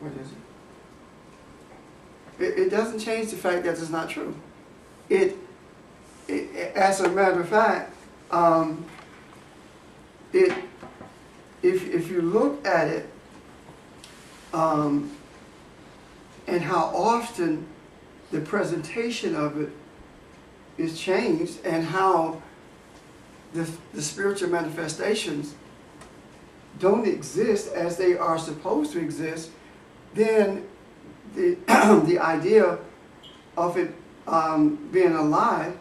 What is it? It doesn't change the fact that it's not true. It as a matter of fact, if you look at it, and how often the presentation of it is changed, and how the spiritual manifestations don't exist as they are supposed to exist, then the the idea of it being a lie,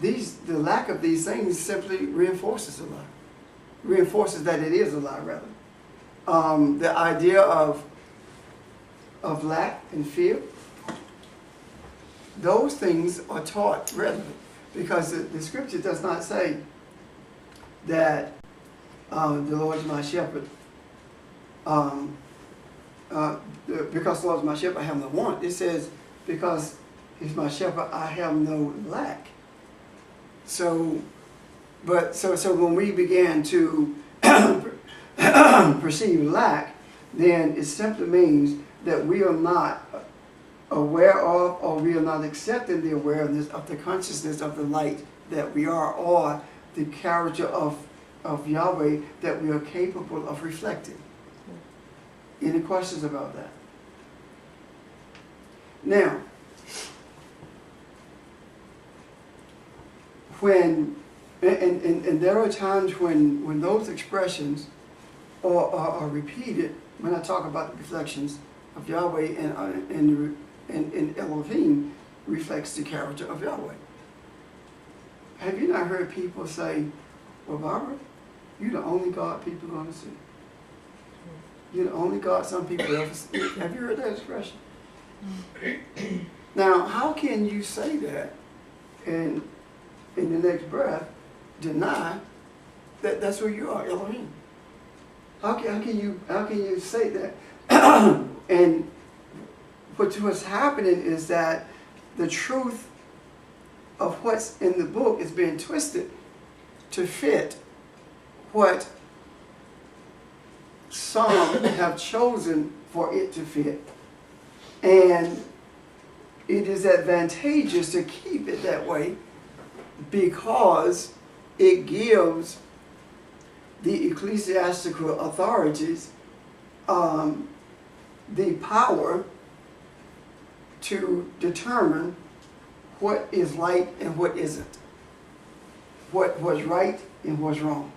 the lack of these things simply reinforces a lie. Reinforces that it is a lie, rather. The idea of lack and fear, those things are taught readily, because the scripture does not say that the Lord is my shepherd. Because the Lord is my shepherd, I have no want. It says, because He's my shepherd, I have no lack. So when we began to perceive lack, then it simply means that we are not aware of, or we are not accepting the awareness of the consciousness of the light that we are, or the character of Yahweh that we are capable of reflecting. Any questions about that? Now, when and there are times when those expressions are repeated, when I talk about the reflections of Yahweh and Elohim reflects the character of Yahweh. Have you not heard people say, well, Barbara, you're the only God people are going to see. You're the only God some people ever see. Have you heard that expression? Now, how can you say that and in the next breath deny that that's who you are, Elohim? How can you say that? And what's happening is that the truth of what's in the book is being twisted to fit what some have chosen for it to fit. And it is advantageous to keep it that way, because it gives the ecclesiastical authorities the power to determine what is light and what isn't, what's right and what's wrong,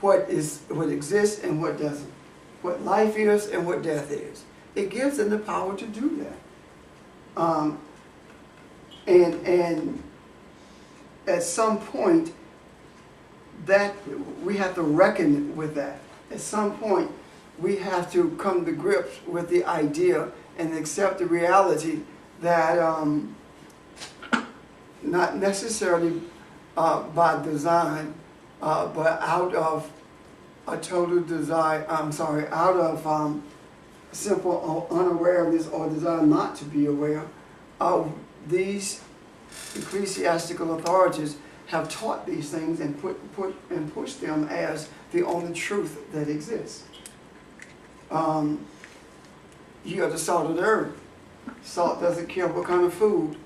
what exists and what doesn't, what life is and what death is. It gives them the power to do that. And at some point, that we have to reckon with that. At some point, we have to come to grips with the idea and accept the reality that not necessarily by design, but out of a total desire, out of simple unawareness or desire not to be aware, these ecclesiastical authorities have taught these things and pushed them as the only truth that exists. You are the salt of the earth. Salt doesn't care what kind of food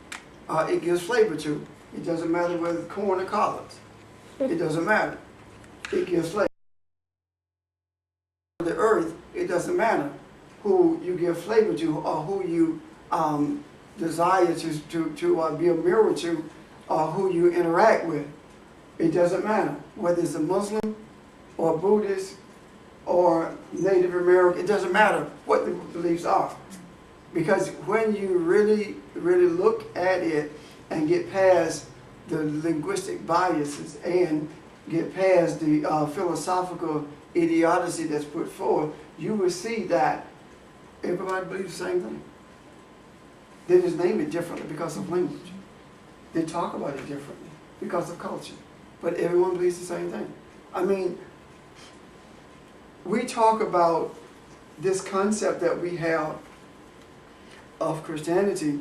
it gives flavor to. It doesn't matter whether it's corn or collards. It doesn't matter. It gives flavor. The earth, it doesn't matter who you give flavor to or who you desire to be a mirror to, or who you interact with. It doesn't matter whether it's a Muslim or a Buddhist or Native American. It doesn't matter what the beliefs are, because when you really look at it and get past the linguistic biases and get past the philosophical idiocy that's put forth, you will see that everybody believes the same thing. They just name it differently because of language. They talk about it differently because of culture. But everyone believes the same thing. I mean, we talk about this concept that we have of Christianity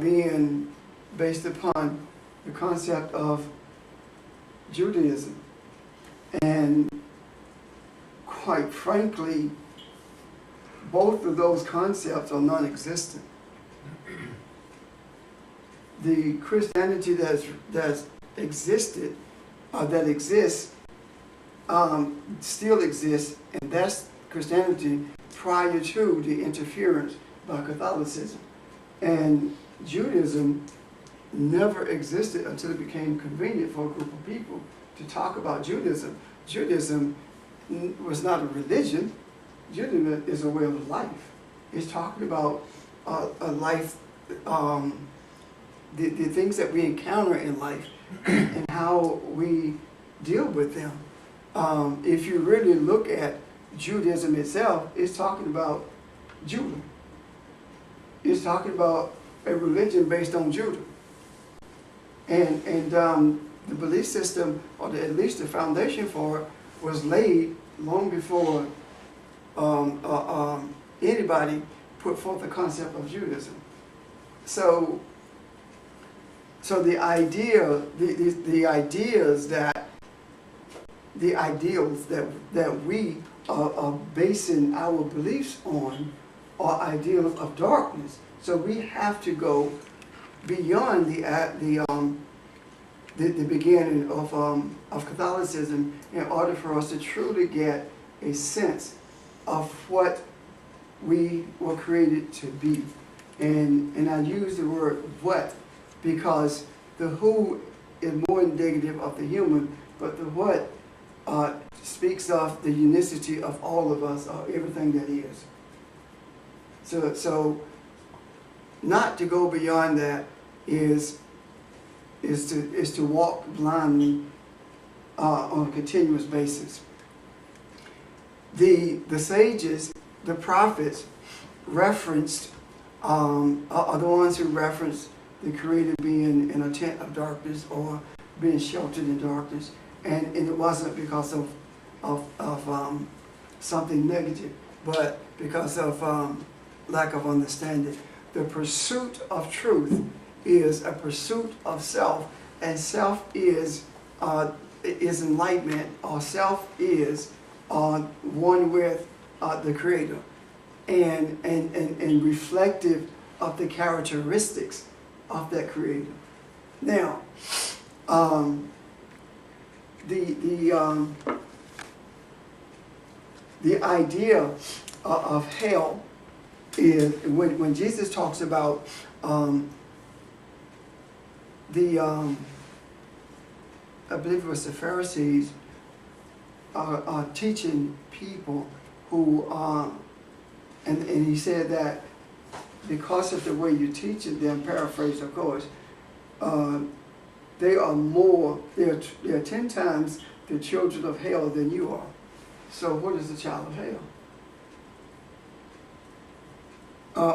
being based upon the concept of Judaism. And quite frankly, both of those concepts are non-existent. The Christianity that's existed, that exists, still exists, and that's Christianity prior to the interference by Catholicism. And Judaism never existed until it became convenient for a group of people to talk about Judaism. Judaism was not a religion. Judaism is a way of life. It's talking about a life, the things that we encounter in life and how we deal with them. If you really look at Judaism itself, it's talking about Judah. It's talking about a religion based on Judah. And the belief system, or at least the foundation for it, was laid long before anybody put forth the concept of Judaism. So the idea, the ideals that we are basing our beliefs on are ideals of darkness. So we have to go beyond the beginning of Catholicism in order for us to truly get a sense of what we were created to be. And I use the word what because the who is more indicative of the human, but the what speaks of the unicity of all of us, or everything that is. So not to go beyond that is to walk blindly on a continuous basis. The sages, the prophets, referenced are the ones who referenced the Creator being in a tent of darkness or being sheltered in darkness, and it wasn't because of something negative, but because of lack of understanding. The pursuit of truth is a pursuit of self, and self is enlightenment, or self is one with the Creator, and reflective of the characteristics of that Creator. Now, the idea of hell is when Jesus talks about I believe it was the Pharisees are teaching people who and he said that because of the way you teach it, them, paraphrase of course, they are 10 times the children of hell than you are. So what is the child of hell?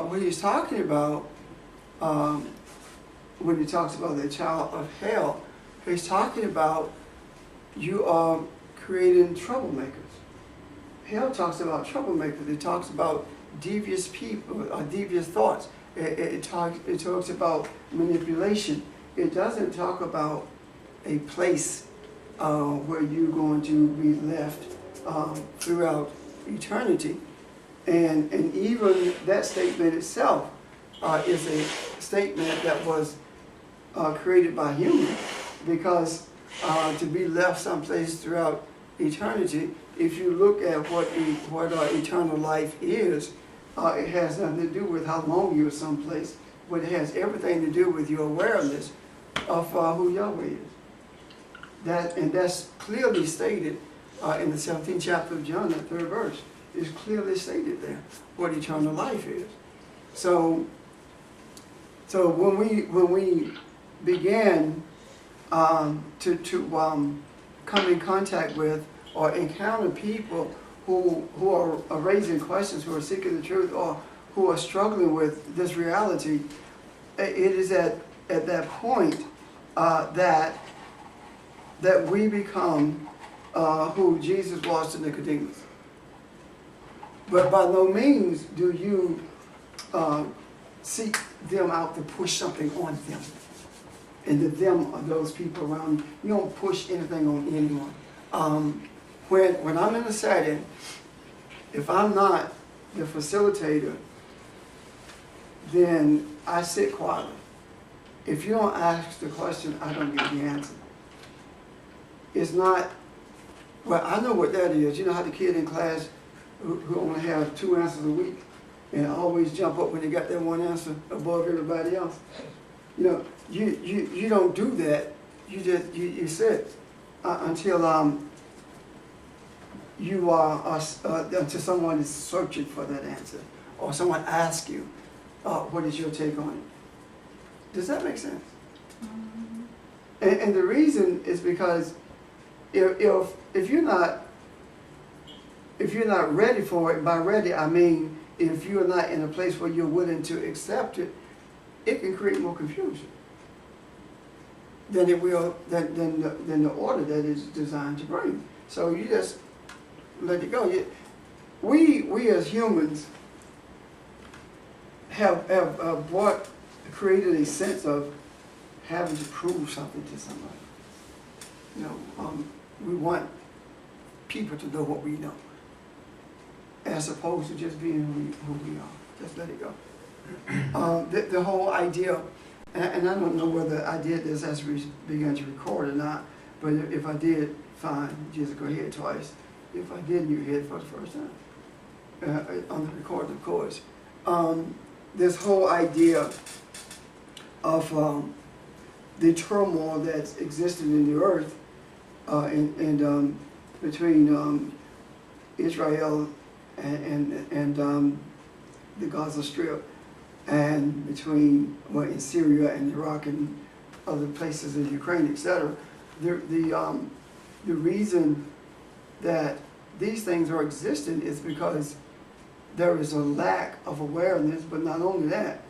What he's talking about when he talks about the child of hell, he's talking about you are creating troublemakers. Hell talks about troublemakers. It talks about devious people, or devious thoughts. It talks about manipulation. It doesn't talk about a place where you're going to be left throughout eternity. And even that statement itself is a statement that was created by humans, because to be left someplace throughout eternity, if you look at what eternal life is, it has nothing to do with how long you're someplace, but it has everything to do with your awareness of who Yahweh is. And that's clearly stated in the 17th chapter of John, that 3rd verse. It's clearly stated there what eternal life is. So when we began to come in contact with or encounter people who are raising questions, who are seeking the truth, or who are struggling with this reality, it is at that point that we become who Jesus was to Nicodemus. But by no means do you seek them out to push something on them. And the them are those people around you. You don't push anything on anyone. When I'm in a setting, if I'm not the facilitator, then I sit quietly. If you don't ask the question, I don't get the answer. It's not, well, I know what that is. You know how the kid in class who only have 2 answers a week and always jump up when they got that one answer above everybody else? You know, you don't do that. You sit until you are until someone is searching for that answer, or someone asks you, what is your take on it? Does that make sense? Mm-hmm. And the reason is because if you're not ready for it, by ready I mean if you're not in a place where you're willing to accept it, it can create more confusion than it will than the order that is designed to bring. So you just let it go. We as humans have created a sense of having to prove something to somebody. You know, we want people to know what we know, as opposed to just being who we are. Just let it go. The whole idea, and I don't know whether I did this as we began to record or not, but if I did, fine, just go ahead twice. If I didn't, you hear it for the first time. On the recording, of course. This whole idea of the turmoil that's existed in the earth and between Israel and the Gaza Strip, and between in Syria and Iraq and other places in Ukraine, etc. The reason that these things are existing is because there is a lack of awareness, but not only that,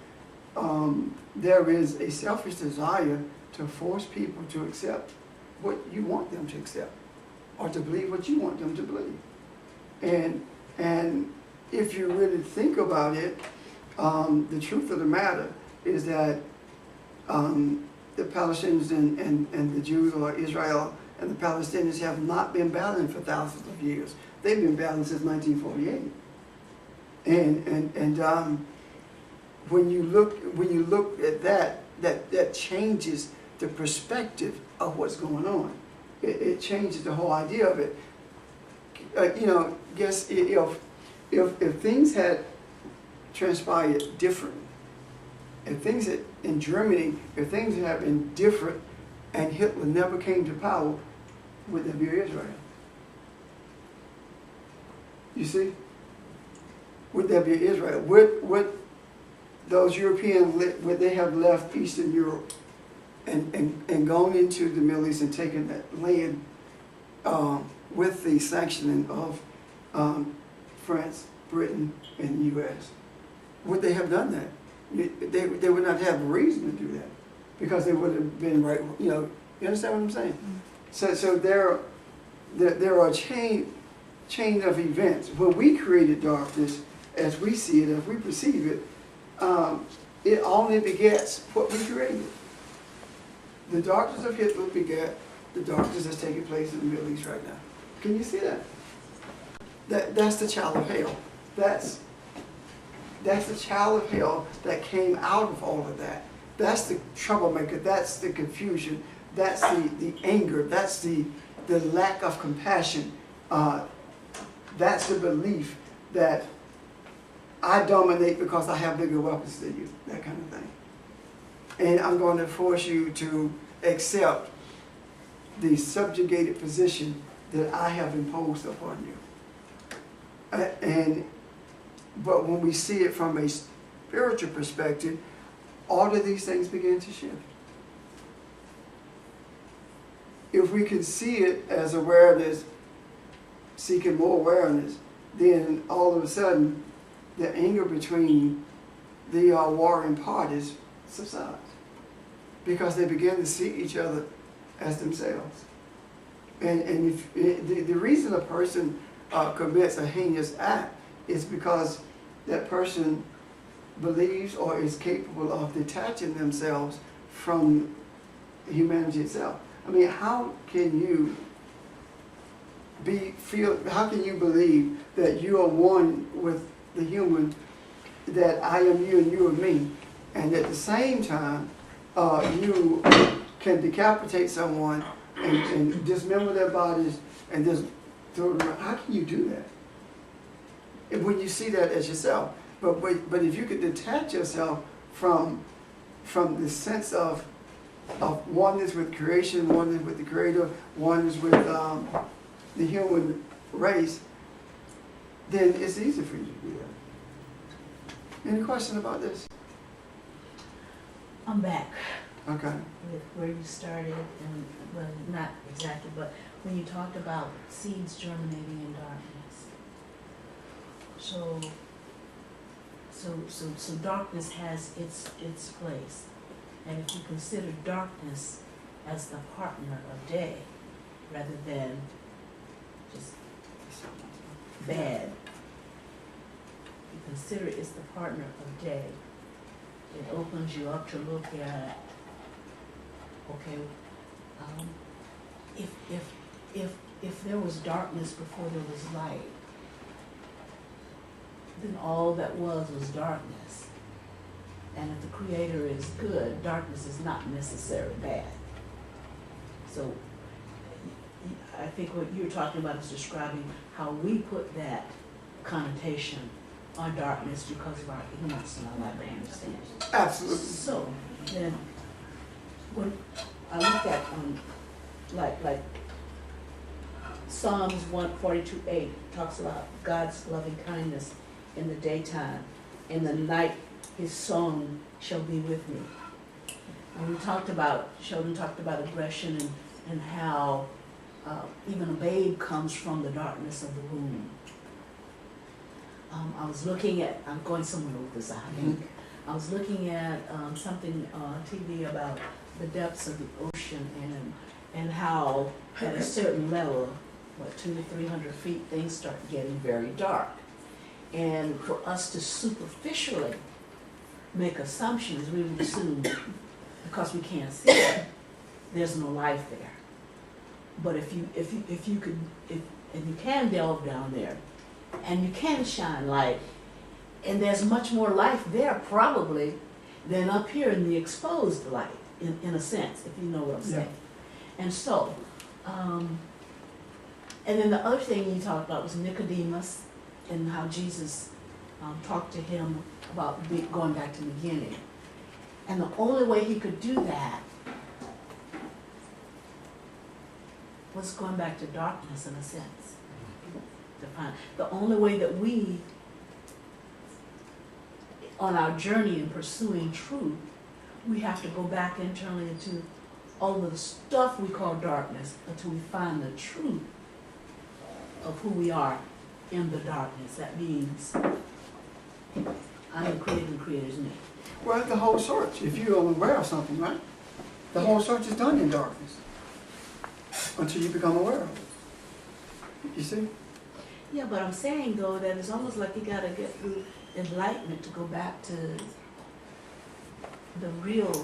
there is a selfish desire to force people to accept what you want them to accept, or to believe what you want them to believe. And if you really think about it, the truth of the matter is that the Palestinians and the Jews, or Israel and the Palestinians, have not been battling for thousands of years. They've been battling since 1948. And when you look at that changes the perspective of what's going on. It changes the whole idea of it. Guess if things had transpired differently, if things had, in Germany, if things had been different and Hitler never came to power, would there be Israel? You see? Would there be Israel? Would those Europeans, would they have left Eastern Europe and gone into the Middle East and taken that land with the sanctioning of France, Britain, and the U.S.? Would they have done that? They would not have a reason to do that, because they would have been right. You understand what I'm saying? Mm-hmm. So there are a chain of events. When we created darkness, as we see it, as we perceive it, it only begets what we created. The darkness of Hitler begat the darkness that's taking place in the Middle East right now. Can you see that? That's the child of hell. That's the child of hell that came out of all of that. That's the troublemaker. That's the confusion. That's the anger. That's the lack of compassion. That's the belief that I dominate because I have bigger weapons than you. That kind of thing. And I'm going to force you to accept the subjugated position that I have imposed upon you. But when we see it from a spiritual perspective, all of these things begin to shift. If we can see it as awareness, seeking more awareness, then all of a sudden the anger between the warring parties subsides, because they begin to see each other as themselves. And if the reason a person commits a heinous act is because that person believes or is capable of detaching themselves from humanity itself. I mean, how can you believe that you are one with the human, that I am you and you are me, and at the same time, you can decapitate someone and dismember their bodies and just throw them around. How can you do that? And when you see that as yourself, but if you could detach yourself from the sense of oneness with creation, oneness with the Creator, oneness with the human race, then it's easy for you to do that. Any question about this? I'm back Okay. with where you started, and well, not exactly, but when you talked about seeds germinating in darkness. So darkness has its place, and if you consider darkness as the partner of day, rather than just bad, you consider it's the partner of day. It opens you up to look at, okay, if there was darkness before there was light, then all that was darkness. And if the Creator is good, darkness is not necessarily bad. So I think what you're talking about is describing how we put that connotation on darkness because of our ignorance and our lack of understanding. Absolutely. So then, when I look at like Psalms 142:8 talks about God's loving kindness in the daytime, in the night His song shall be with me. And Sheldon talked about aggression and how even a babe comes from the darkness of the womb. I was looking at, I'm going somewhere with this, I think. I was looking at something on TV about the depths of the ocean and how at a certain level, 200 to 300 feet, things start getting very dark. And for us to superficially make assumptions, we would assume because we can't see it, there's no life there. But if you can delve down there, and you can shine light, and there's much more life there probably than up here in the exposed light, in a sense, if you know what I'm saying. And so, and then the other thing you talked about was Nicodemus and how Jesus talked to him about going back to the beginning. And the only way he could do that was going back to darkness in a sense. The only way that we, on our journey in pursuing truth, we have to go back internally into all of the stuff we call darkness until we find the truth of who we are in the darkness. That means I am created and created is me. Well, the whole search, if you're aware of something, right? The whole search is done in darkness until you become aware of it. You see? Yeah, but I'm saying though that it's almost like you got to get through enlightenment to go back to the real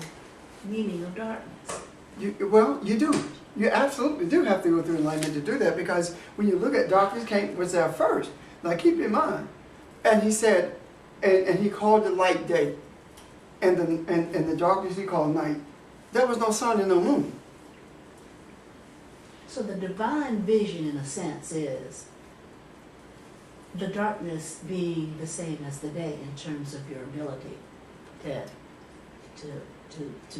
meaning of darkness. You do. You absolutely do have to go through enlightenment to do that, because when you look at darkness was there first. Now keep in mind, and he said, and he called the light day, and the darkness he called night. There was no sun and no moon. So the divine vision, in a sense, is the darkness being the same as the day in terms of your ability to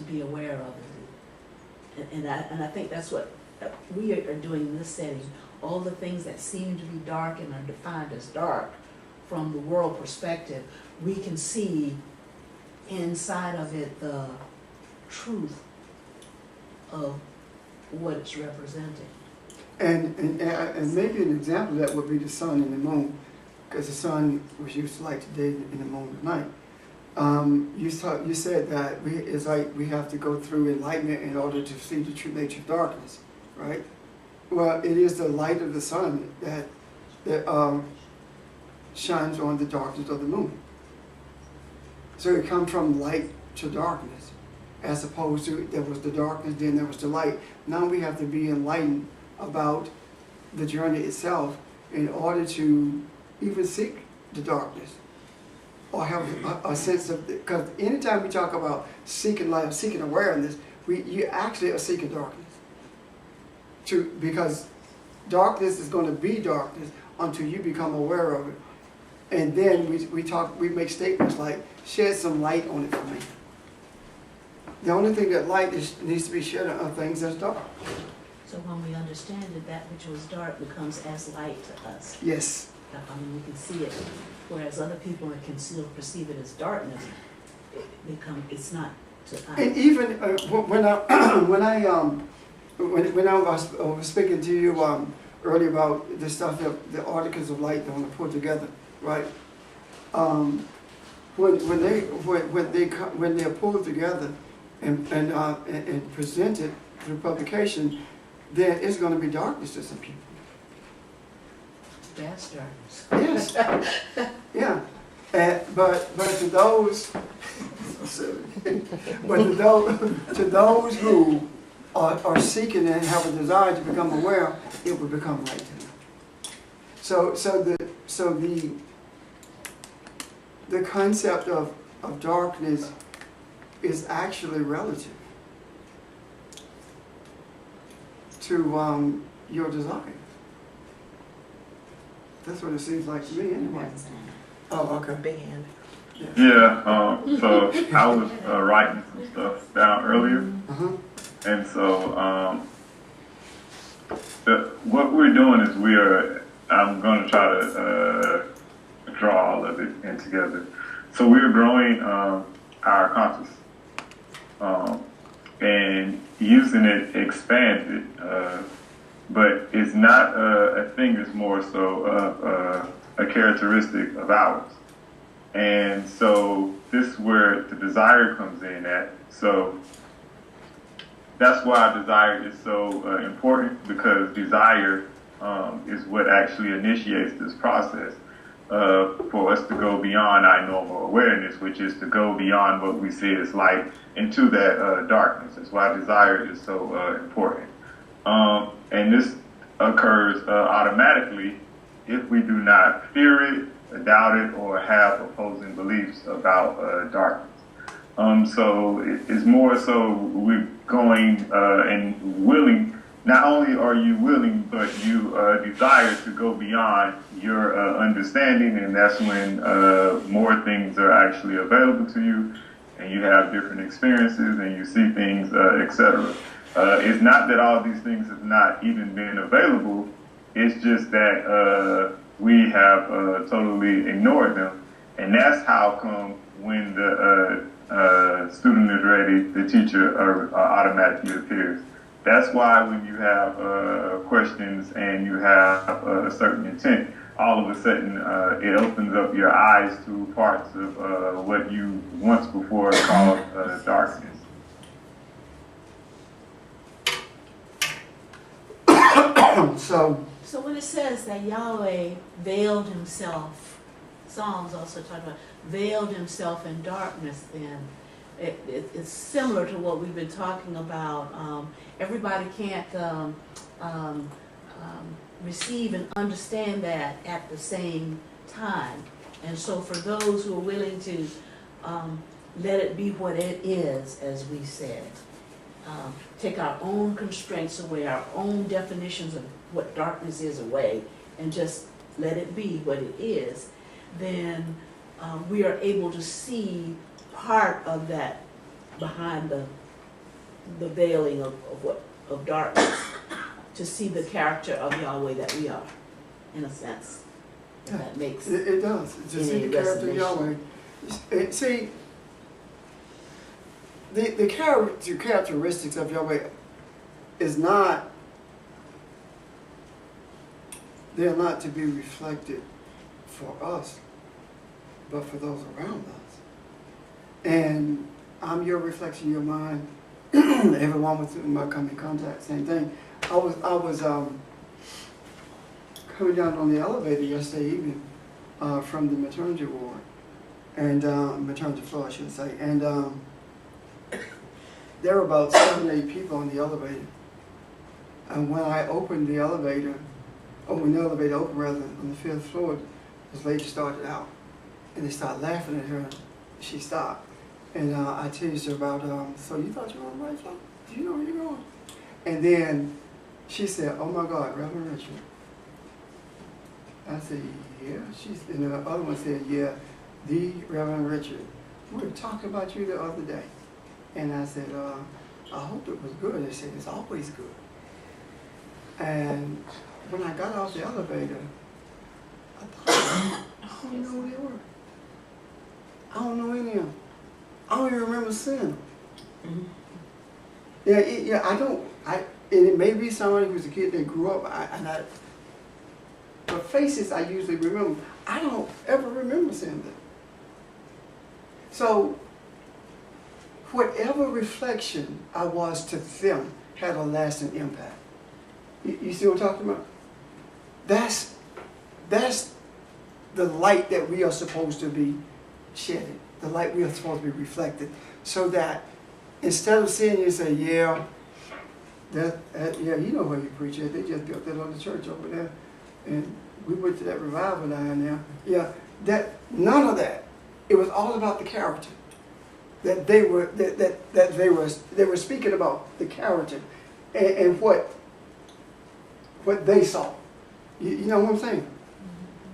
be aware of it. And I think that's what we are doing in this setting. All the things that seem to be dark and are defined as dark from the world perspective, we can see inside of it the truth of what it's representing. And maybe an example of that would be the sun and the moon, because the sun was used to light the day and the moon at night. You said that it's like we have to go through enlightenment in order to see the true nature of darkness, right? Well, it is the light of the sun that shines on the darkness of the moon. So it comes from light to darkness, as opposed to there was the darkness, then there was the light. Now we have to be enlightened about the journey itself in order to even seek the darkness, or have a sense of, because anytime we talk about seeking light, seeking awareness, you actually are seeking darkness. Because darkness is going to be darkness until you become aware of it. And then we make statements like, shed some light on it for me. The only thing that light needs to be shed on things that's dark. So when we understand that which was dark becomes as light to us. Yes. I mean, we can see it, whereas other people can still perceive it as darkness. It's not to us. And even when I was speaking to you earlier about the stuff that the articles of light that I want to put together, right? When they're pulled together and presented through publication, then it's going to be darkness to some people. That's darkness. Yes. Yeah. But to those, to those who are seeking and have a desire to become aware, it will become light to them. So the concept of darkness is actually relative to your desire. That's what it seems like to me, anyway. Oh, okay. Big hand. Yeah, so I was writing some stuff down earlier, and so what we're doing is I'm going to try to draw all of it in together. So we're growing our conscious and using it expanded, but it's not a thing, it's more so a characteristic of ours. And so this is where the desire comes in at. So that's why desire is so important, because desire is what actually initiates this process for us to go beyond our normal awareness, which is to go beyond what we see as light into that darkness. That's why desire is so important. And this occurs automatically if we do not fear it, doubt it, or have opposing beliefs about darkness. So it's more so we're going and willing. Not only are you willing, but you desire to go beyond your understanding, and that's when more things are actually available to you, and you have different experiences, and you see things, etc. It's not that all these things have not even been available. It's just that we have totally ignored them, and that's how come when the student is ready, the teacher automatically appears. That's why when you have questions and you have a certain intent, all of a sudden it opens up your eyes to parts of what you once before called darkness. So when it says that Yahweh veiled himself, Psalms also talk about veiled himself in darkness, then it's similar to what we've been talking about. Everybody can't receive and understand that at the same time. And so for those who are willing to let it be what it is, as we said, take our own constraints away, our own definitions of what darkness is away, and just let it be what it is, then we are able to see part of that behind the veiling of darkness, to see the character of Yahweh that we are, in a sense. Yeah, that makes it does. It's just see the character of Yahweh. See, the characteristics of Yahweh is not, they are not to be reflected for us, but for those around us. And I'm your reflection, your mind. Everyone with whom I come in contact, same thing. I was coming down on the elevator yesterday evening from the maternity ward, and maternity floor, I should say, and there were about 7 or 8 people on the elevator. And when I opened the elevator, when the elevator opened rather, on the 5th floor, this lady started out, and they started laughing at her. She stopped. And I teased her about, so you thought you were on the right flight? Do you know where you're going? And then she said, oh my God, Reverend Richard. I said, yeah. And the other one said, yeah, the Reverend Richard. We were talking about you the other day. And I said, I hope it was good. They said, it's always good. And when I got off the elevator, I thought, I don't know who they were. I don't know any of them. I don't even remember seeing them. Yeah, I don't. And it may be somebody who's a kid that grew up, but faces I usually remember. I don't ever remember seeing them. So, whatever reflection I was to them had a lasting impact. You see what I'm talking about? That's the light that we are supposed to be shedding. The light we are supposed to be reflected. So that instead of seeing you say, yeah, yeah, you know where you preach at. They just built that other church over there. And we went to that revival down there. Yeah, none of that. It was all about the character. That they were speaking about the character and what they saw. You know what I'm saying?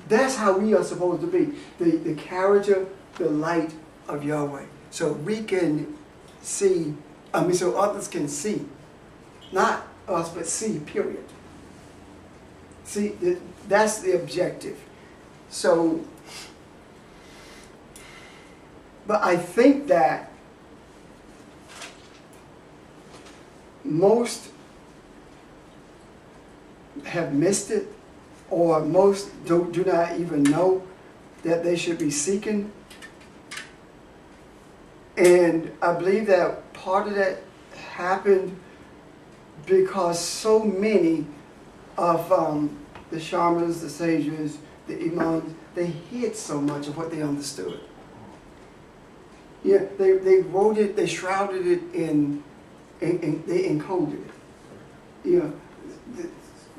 That's how we are supposed to be. The character, the light of Yahweh. So we can see, so others can see. Not us, but see, period. See, that's the objective. So, but I think that most have missed it, or most do not even know that they should be seeking. And I believe that part of that happened because so many of the shamans, the sages, the imams, they hid so much of what they understood. Yeah, they wrote it, they shrouded it in they encoded it. You know,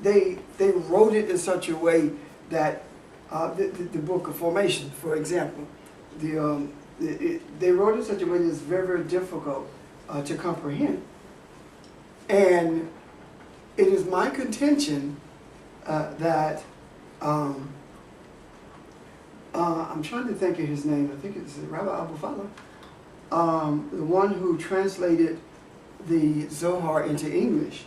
they wrote it in such a way that the Book of Formation, for example, they wrote it in such a way that it's very, very difficult to comprehend. And it is my contention that I'm trying to think of his name. I think it's Rabbi Abu Fala, the one who translated the Zohar into English,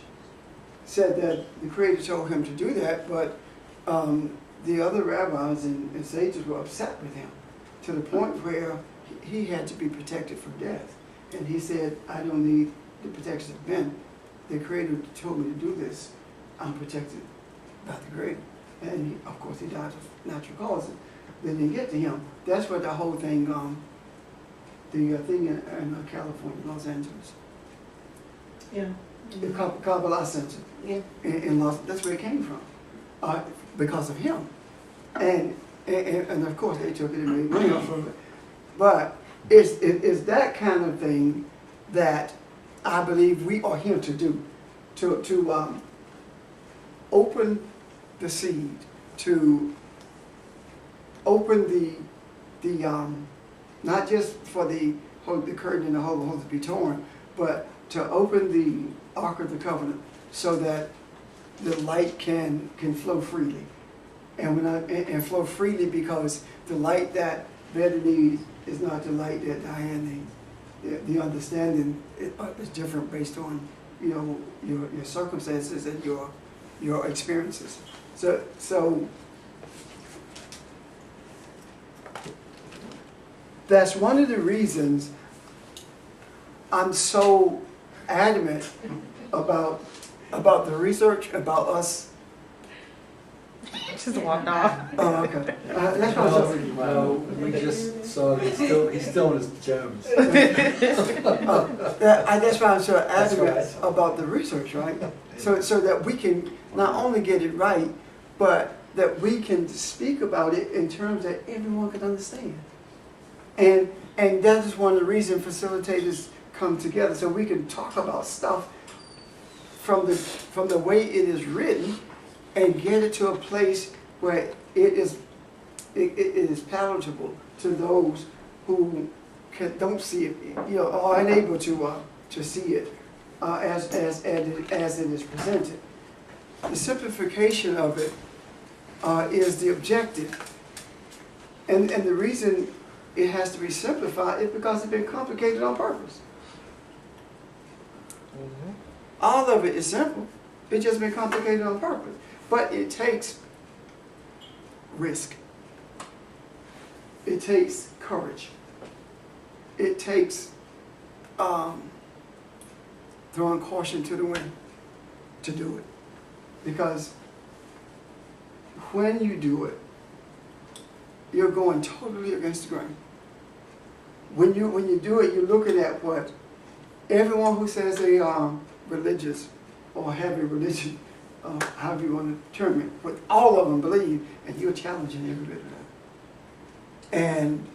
said that the Creator told him to do that, but the other rabbis and sages were upset with him to the point where he had to be protected from death. And he said, I don't need the protection of men. The Creator told me to do this. I'm protected by the Creator. And of course he died of natural causes. They didn't get to him. That's what the whole thing, the thing in California, Los Angeles. Yeah. The Kabbalah Center. Yeah. In Los, that's where it came from. Because of him. And of course they took it and made money off of it. But it's that kind of thing that I believe we are here to do. To open the seed, to open the not just for the curtain and the whole to be torn, but to open the Ark of the Covenant so that the light can flow freely. And flow freely because the light that Betty needs is not the light that Diane needs. The understanding is different based on your circumstances and your experiences. So that's one of the reasons I'm so adamant about the research, about us. Just walked off. Oh, okay. That's what I'm saying. Well, we just saw he's still in his pajamas. That's why I'm so adamant That's right. about the research, right? So that we can not only get it right, but that we can speak about it in terms that everyone can understand. And that is one of the reasons facilitators come together, so we can talk about stuff from the way it is written and get it to a place where it is it is palatable to those who don't see it, are unable to see it as it is presented. The simplification of it is the objective. And the reason it has to be simplified is because it's been complicated on purpose. All of it is simple. It's just been complicated on purpose. But it takes risk. It takes courage. It takes throwing caution to the wind to do it. Because when you do it, you're going totally against the grain. When you do it, you're looking at what everyone who says they are religious or have a religion, however you want to term it, what all of them believe, and you're challenging every bit of that. And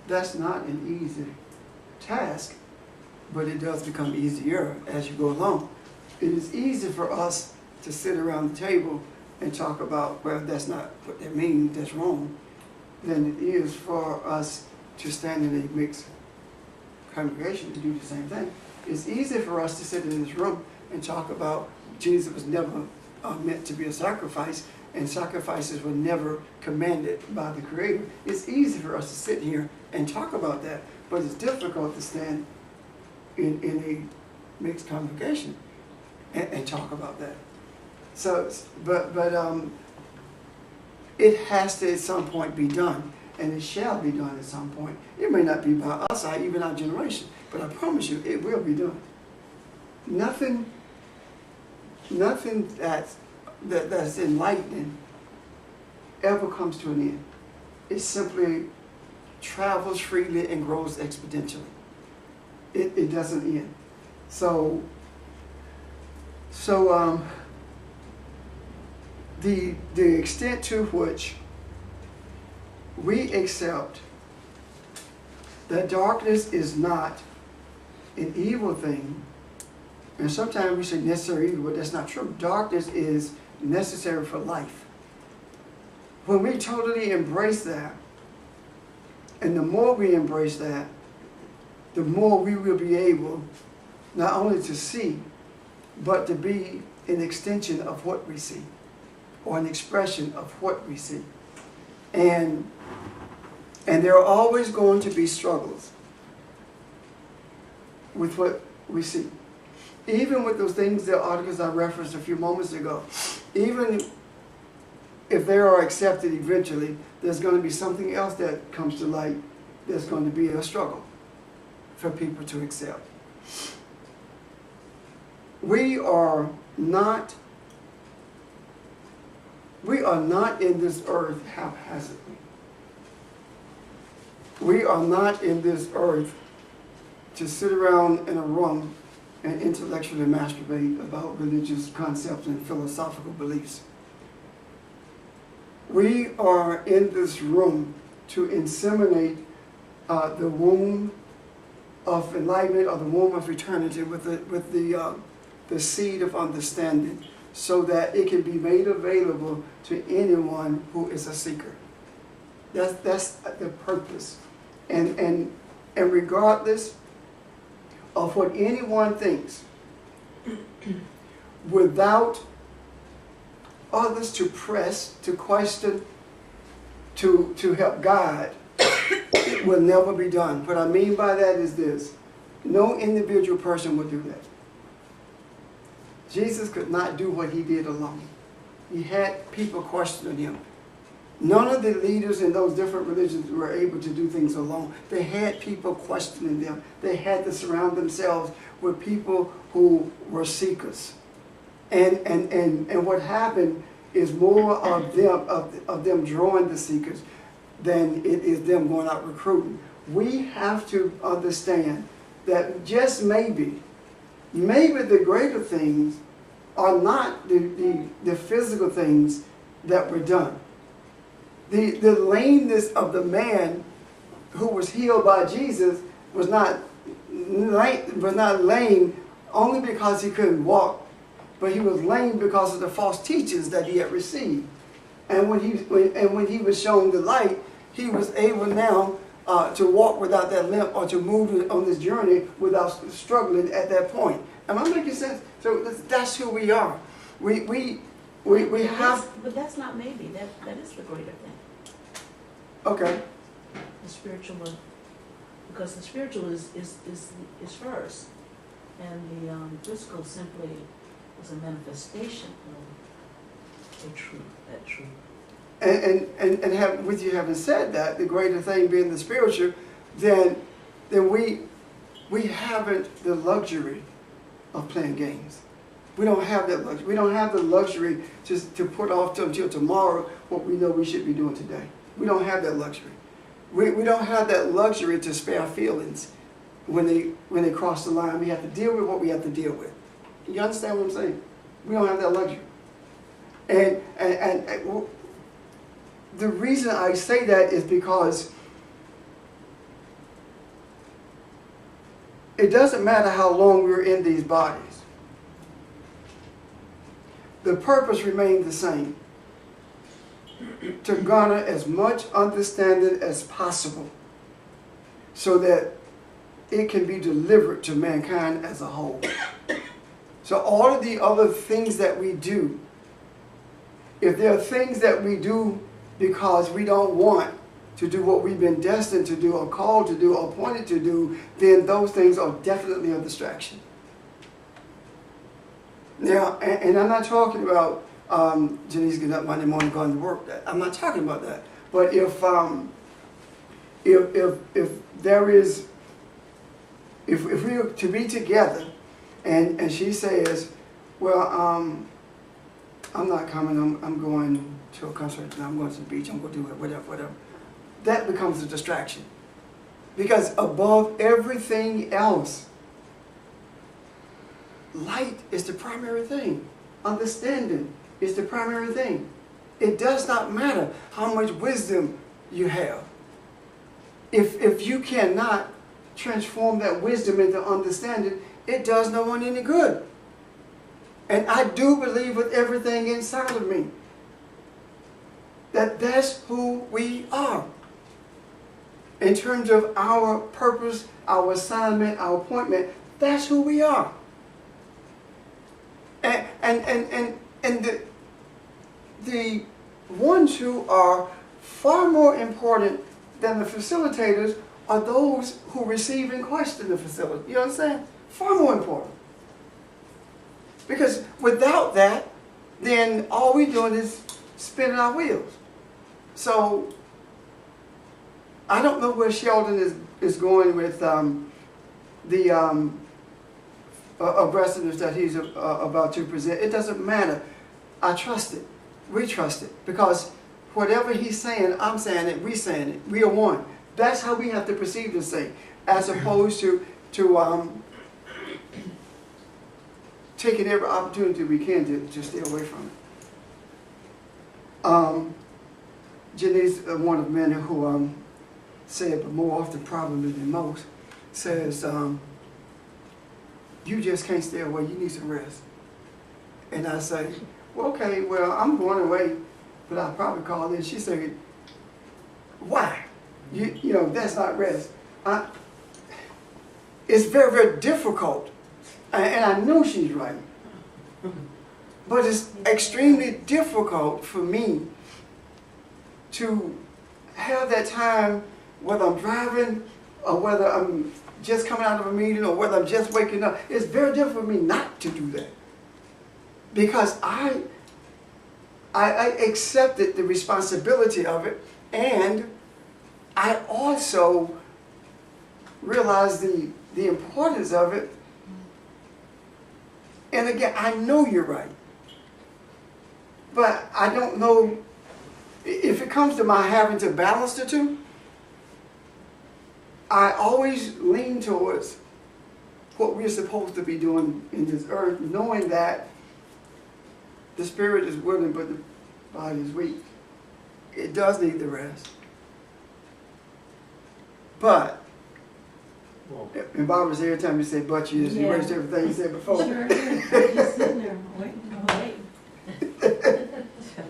that's not an easy task, but it does become easier as you go along. It is easy for us to sit around the table and talk about, well, that's not what that means, that's wrong, than it is for us to stand in a mixed congregation to do the same thing. It's easy for us to sit in this room and talk about Jesus was never meant to be a sacrifice, and sacrifices were never commanded by the Creator. It's easy for us to sit here and talk about that, but it's difficult to stand in a mixed congregation and talk about that. So, but it has to at some point be done, and it shall be done at some point. It may not be by us or even our generation, but I promise you, it will be done. Nothing that's enlightening ever comes to an end. It simply travels freely and grows exponentially. It doesn't end. So the extent to which we accept that darkness is not an evil thing, and sometimes we say necessary evil, but that's not true. Darkness is necessary for life. When we totally embrace that, and the more we embrace that, the more we will be able not only to see, but to be an extension of what we see, or an expression of what we see. And there are always going to be struggles with what we see. Even with those things, the articles I referenced a few moments ago, even if they are accepted eventually, there's going to be something else that comes to light that's going to be a struggle for people to accept. We are not in this earth haphazardly. We are not in this earth to sit around in a room and intellectually masturbate about religious concepts and philosophical beliefs. We are in this room to inseminate the womb of enlightenment, or the womb of eternity, with the seed of understanding, so that it can be made available to anyone who is a seeker. That's the purpose. And regardless of what anyone thinks, without others to press, to question, to help guide, it will never be done. What I mean by that is this: no individual person would do that. Jesus could not do what he did alone. He had people questioning him. None of the leaders in those different religions were able to do things alone. They had people questioning them. They had to surround themselves with people who were seekers. And what happened is more of them drawing the seekers than it is them going out recruiting. We have to understand that just maybe the greater things are not the physical things that were done. The lameness of the man who was healed by Jesus was not lame only because he couldn't walk, but he was lame because of the false teachings that he had received. And when he was shown the light, he was able now to walk without that limp or to move on this journey without struggling at that point. Am I making sense? So that's who we are. We have. But that's not maybe. That is the greater thing. Okay. The spiritual, because the spiritual is first, and the physical simply is a manifestation of a truth. That truth. And with you having said that, the greater thing being the spiritual, then we haven't the luxury of playing games. We don't have that luxury. We don't have the luxury just to put off until tomorrow what we know we should be doing today. We don't have that luxury. We don't have that luxury to spare our feelings when they cross the line. We have to deal with what we have to deal with. You understand what I'm saying? We don't have that luxury. And the reason I say that is because it doesn't matter how long we're in these bodies. The purpose remains the same. To garner as much understanding as possible so that it can be delivered to mankind as a whole. So all of the other things that we do, if there are things that we do because we don't want to do what we've been destined to do or called to do or appointed to do, then those things are definitely a distraction. Now, and I'm not talking about Janice getting up Monday morning going to work. I'm not talking about that. But if there is, if we are to be together, and she says, well, I'm not coming. I'm going to a concert. I'm going to the beach. I'm going to do it. Whatever. That becomes a distraction, because above everything else, light is the primary thing. Understanding is the primary thing. It does not matter how much wisdom you have. If you cannot transform that wisdom into understanding, it does no one any good. And I do believe with everything inside of me that that's who we are. In terms of our purpose, our assignment, our appointment, that's who we are. And the ones who are far more important than the facilitators are those who receive and question the facility. You understand? Far more important. Because without that, then all we're doing is spinning our wheels. So I don't know where Sheldon is going with the aggressiveness that he's about to present. It doesn't matter. I trust it. We trust it. Because whatever he's saying, I'm saying it, we're saying it. We are one. That's how we have to perceive this thing, as opposed to taking every opportunity we can to stay away from it. Janice, one of the men who said, but more often probably than most, says, you just can't stay away, you need some rest. And I say, well, okay, well, I'm going away, but I'll probably call in. She said, why? You know, that's not rest. It's very, very difficult. And I know she's right. But it's extremely difficult for me to have that time, whether I'm driving or whether I'm just coming out of a meeting or whether I'm just waking up. It's very difficult for me not to do that. Because I accepted the responsibility of it, and I also realized the importance of it. And again, I know you're right. But I don't know, if it comes to my having to balance the two, I always lean towards what we're supposed to be doing in this earth, knowing that the spirit is willing, but the body is weak. It does need the rest. But, and Barbara's every time you say but, you erased everything you said before. Sure, just sitting there waiting.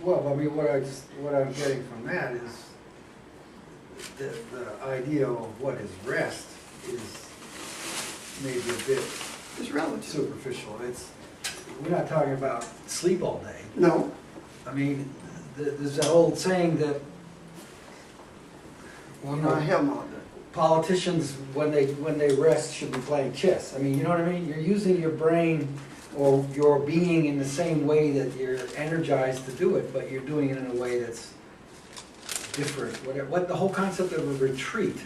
Well, I mean, what I'm getting from that is the idea of what is rest is maybe a bit It's relative. superficial. We're not talking about sleep all day. No, I mean, there's that old saying that well, no, I have all that. politicians, when they rest, should be playing chess. I mean, you know what I mean? You're using your brain or your being in the same way that you're energized to do it, but you're doing it in a way that's different. What the whole concept of a retreat,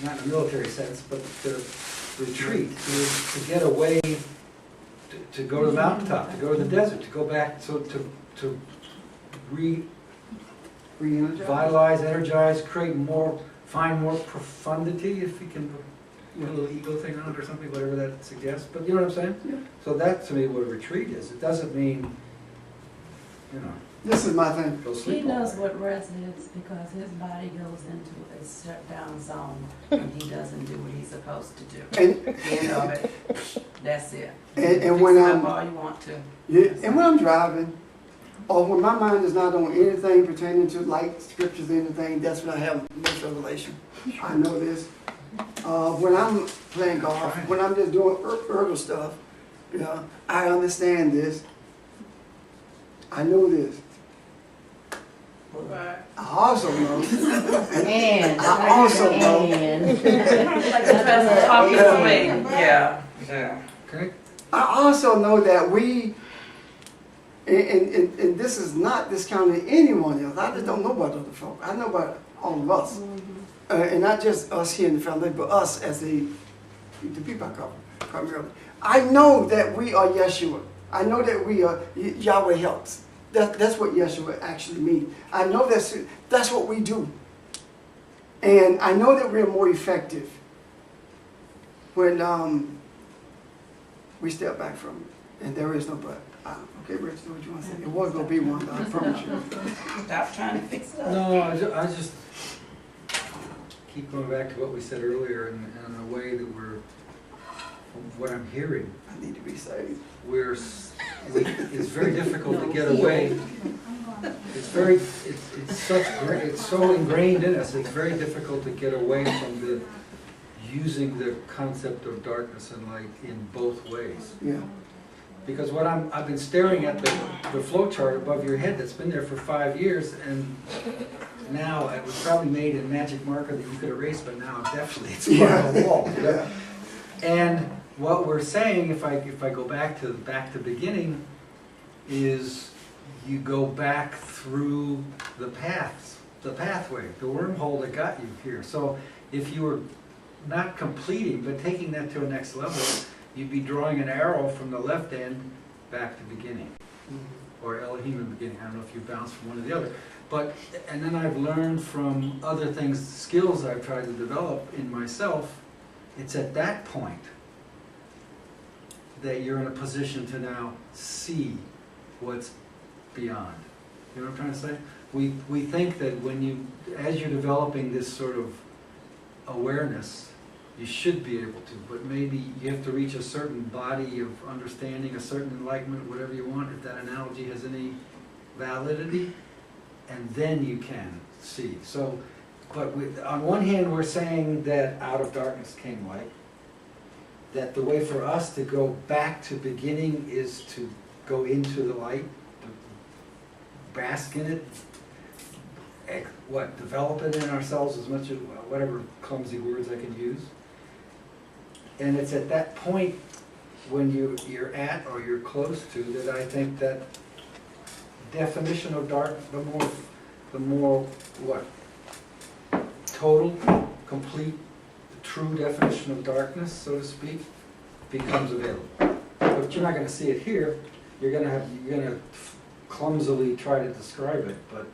not in a military sense, but the retreat is to get away, to go to the mountaintop, to go to the desert, to go back, so to revitalize, energize, create more, find more profundity, if you can put a little ego thing on it or something, whatever that suggests. But you know what I'm saying? Yeah. So that to me what a retreat is. It doesn't mean, you know, This is my thing. go He sleep all knows day. what rest is because his body goes into a shutdown zone and he doesn't do what he's supposed to do. And, End of it. That's it. and when Fix I'm, up all you want to. yeah, and when I'm driving, or when my mind is not on anything pertaining to light, scriptures, anything, that's when I have most revelation. I know this. When I'm playing golf, when I'm just doing herbal stuff, you know, I understand this. I know this. Right. I also know. And. I also know. And. Like the person talking to me. Yeah. Yeah. Okay? I also know that we, and this is not discounting anyone else. I just don't know about other folk. I know about all of us. And not just us here in the family, but us as the people I cover primarily. I know that we are Yeshua. I know that we are Yahweh helps. That's what Yeshua actually means. I know that's what we do. And I know that we're more effective when we step back from it. And there is no but. Okay, Rich, what you want to say? It was going to be one, I promise you. Stop trying to fix it up. No, I just keep going back to what we said earlier in a way that from what I'm hearing, I need to be saved. it's very difficult to get away. It's so ingrained in us, it's very difficult to get away from using the concept of darkness and light in both ways. Yeah. Because I've been staring at the flow chart above your head that's been there for 5 years, and now it was probably made in magic marker that you could erase, but now definitely it's on the wall. Yeah. And what we're saying, if I go back to beginning, is you go back through the pathway, the wormhole that got you here. So if you were not completing, but taking that to a next level, you'd be drawing an arrow from the left end back to beginning, or Elohim in beginning. I don't know if you bounce from one to the other. And then I've learned from other things, skills I've tried to develop in myself, it's at that point that you're in a position to now see what's beyond. You know what I'm trying to say? We think that as you're developing this sort of awareness, you should be able to, but maybe you have to reach a certain body of understanding, a certain enlightenment, whatever you want, if that analogy has any validity, and then you can see. So, but on one hand, we're saying that out of darkness came light, that the way for us to go back to beginning is to go into the light, to bask in it, develop it in ourselves as much as, whatever clumsy words I can use. And it's at that point when you're at or you're close to that I think that definition of dark, the more total, complete, true definition of darkness, so to speak, becomes available. But you're not going to see it here. You're going to clumsily try to describe it, but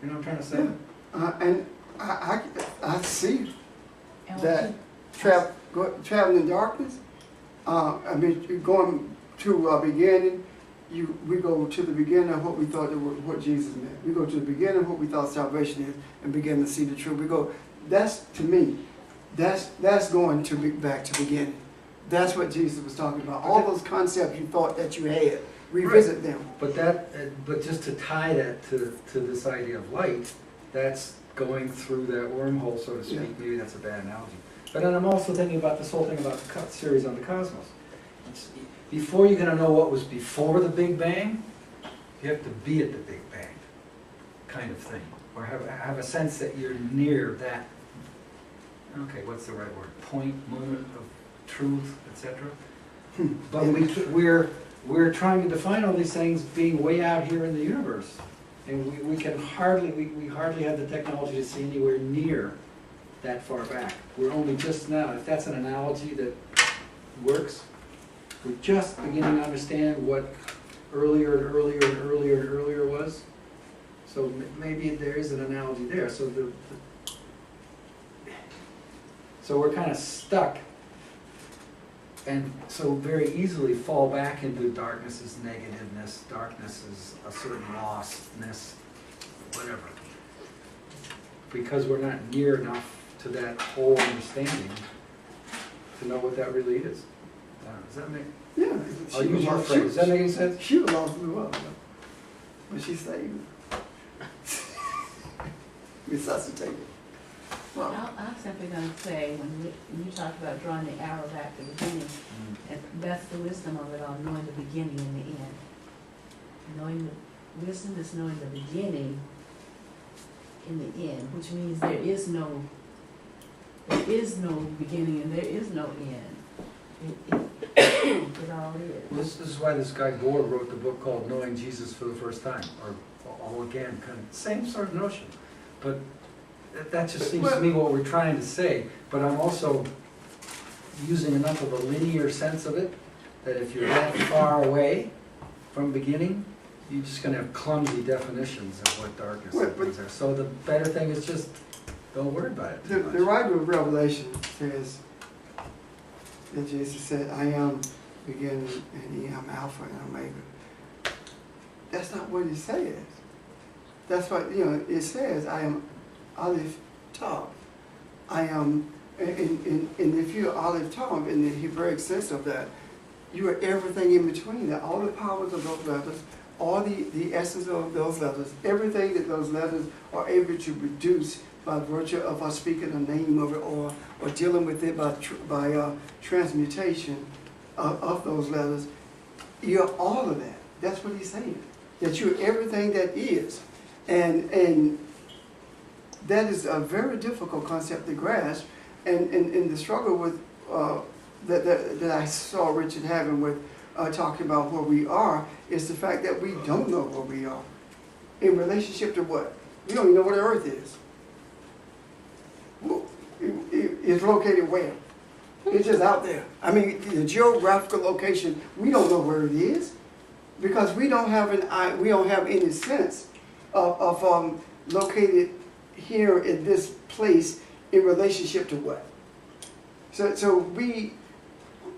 you know what I'm trying to say? And I see that traveling in darkness. I mean, going to beginning. We go to the beginning of what we thought what Jesus meant. We go to the beginning of what we thought salvation is, and begin to see the truth. We go. That's to me. That's going to be back to beginning. That's what Jesus was talking about. All those concepts you thought that you had revisit them. But but just to tie that to this idea of light, that's going through that wormhole, so to speak. Yeah. Maybe that's a bad analogy. But then I'm also thinking about this whole thing about the series on the cosmos. Before you're going to know what was before the Big Bang, you have to be at the Big Bang, kind of thing, or have a sense that you're near that. Okay, what's the right word? Point, moment of truth, etc. But we're trying to define all these things being way out here in the universe, and we hardly have the technology to see anywhere near that far back. We're only just now, if that's an analogy that works, we're just beginning to understand what earlier and earlier and earlier and earlier was. So maybe there is an analogy there. So so we're kind of stuck, and so very easily fall back into darkness is negativeness, darkness is a certain lostness, whatever. Because we're not near enough to that whole understanding to know what that really is. Does that make? Yeah. I'll use your phrase. Does that make any sense? She was lost as well, but she's saved. Resuscitated. Well, I'm simply going to say, when you talk about drawing the arrow back to the beginning, and that's the wisdom of it all, knowing the beginning and the end. Knowing the wisdom is knowing the beginning in the end, which means there is no beginning and there is no end. It all is. This is why this guy Gore wrote the book called Knowing Jesus for the First Time, or all again, kind of same sort of notion. But that just seems to me what we're trying to say. But I'm also using enough of a linear sense of it that if you're that far away from beginning, you're just going to have clumsy definitions of what darkness and things are. So the better thing is just don't worry about it too much. the writer of Revelation says that Jesus said, "I am beginning and I am Alpha and Omega." That's not what it says. That's what, it says, "I am Aleph Tav." I am, and if you're Aleph Tav in the Hebraic sense of that, you are everything in between that. All the powers of those letters, all the essence of those letters, everything that those letters are able to produce by virtue of us speaking the name of it or dealing with it by transmutation of those letters, you're all of that. That's what he's saying. That you're everything that is. And that is a very difficult concept to grasp. And the struggle with that I saw Richard having with talking about where we are is the fact that we don't know where we are. In relationship to what? We don't even know where the earth is. Well, it's located where? It's just out there. I mean, the geographical location, we don't know where it is because we don't have any sense of located here in this place in relationship to what? So we,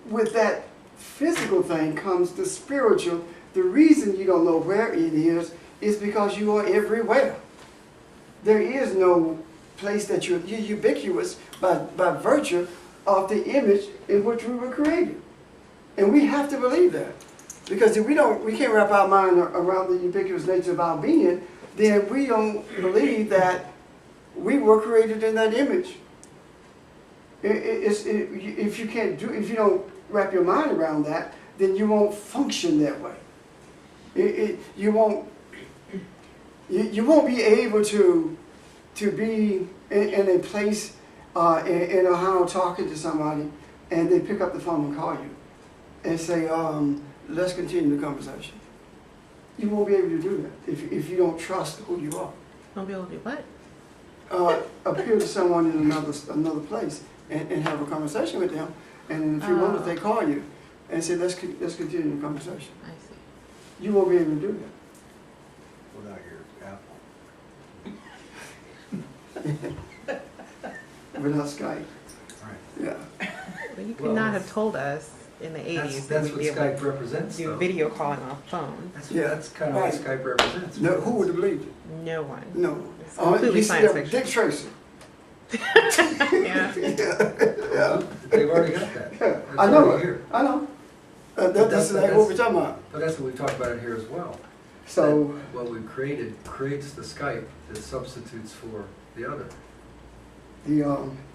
with that physical thing comes the spiritual. The reason you don't know where it is because you are everywhere. There is no place that you're ubiquitous by virtue of the image in which we were created. And we have to believe that. Because if we can't wrap our mind around the ubiquitous nature of our being, then we don't believe that we were created in that image. If you don't wrap your mind around that, then you won't function that way. You won't be able to be in a place in Ohio talking to somebody, and they pick up the phone and call you and say, let's continue the conversation. You won't be able to do that if you don't trust who you are. Won't be able to do what? Appear to someone in another place and have a conversation with them, and in a few moments they call you and say, let's continue the conversation. I see. You won't be able to do Without your Apple. that without Skype. Right. Yeah. Well, you could not have told us in the 80s that That's we'd what be able Skype to represents, do though. video calling off phone. That's kind of what Skype represents. No, who would have believed it? No one. No. It's completely You see science that fiction. Dick Tracy. Yeah. Yeah. They've already got that. That's I know already it. here. I know. That's like what we're talking about. But that's what we talked about it here as well. So, That what we've created creates the Skype that substitutes for the other.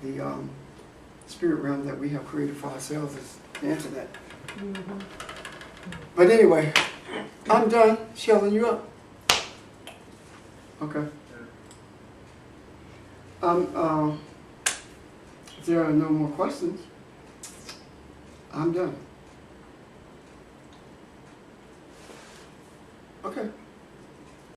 the spirit realm that we have created for ourselves is the internet. But anyway, I'm done. Sheldon, you up? Okay. If there are no more questions, I'm done.